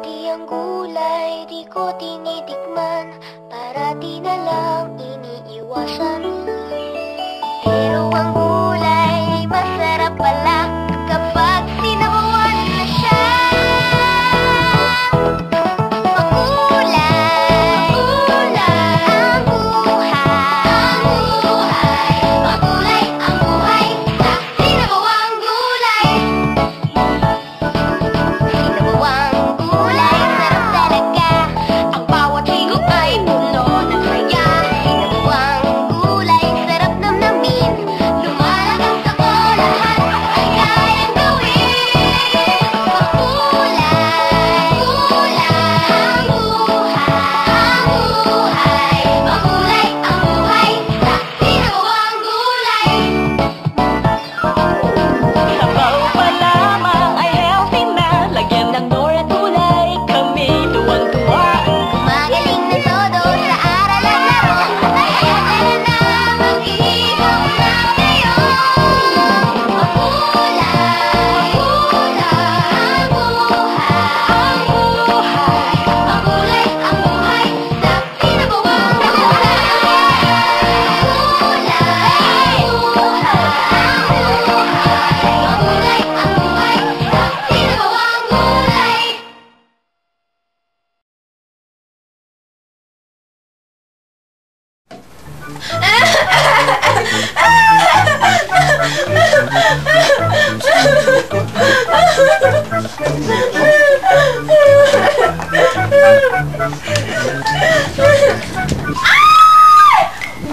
Pati ang gulay di ko tinitikman, parati na lang iniiwasan. Pero ang gulay masarap pala kapag sinabawan na siya. Magulay, magulay ang buhay, magulay ang buhay sa sinabawang gulay. Sinabawang gulay, sarap talaga. Ang bawat higop ay puno ng saya. Sinabawang gulay, sarap namnamin. Lumalakas ako, lahat ay kayang gawin. Magulay, gulay ang buhay, magulay ang buhay sa sinabawang gulay. Sabaw pa lamang ay healthy na. Lagyan ng nor at gulay, kami tuwang-tuwa. Magaling na todo sa aral at laro. Kaya na mag-ihaw na kayo. Magulay, magulay ang buhay, magulay ang buhay sa sinabawang gulay. Magulay, magulay ang buhay sa sinabawang gulay.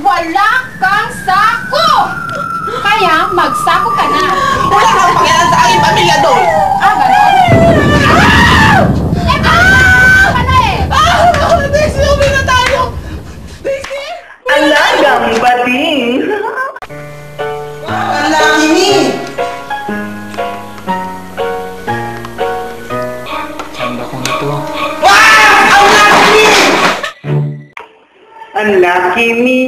Wala kang sako! Kaya magsako ka na. Wala kang pakialam sa aking pamilya doon! Ganon? Eh, bakit ka na eh? Daisy, uwi na tayo! Daisy! Alagang bating! Wala, Kimi! Samba ko nito. Wow! Ang laki! Ang lucky me!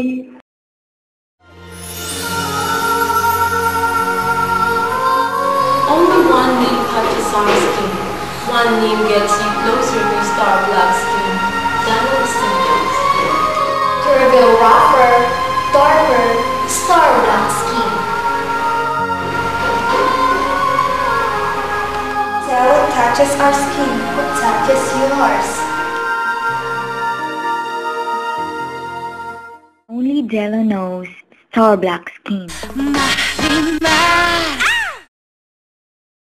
Only one name touches our skin. One name gets you closer to Star Black Skin. Donald Staples. Turbo rougher, darker, star black skin. Cell touches our skin, who touches yours? Only Jello knows star black skin. Marimar,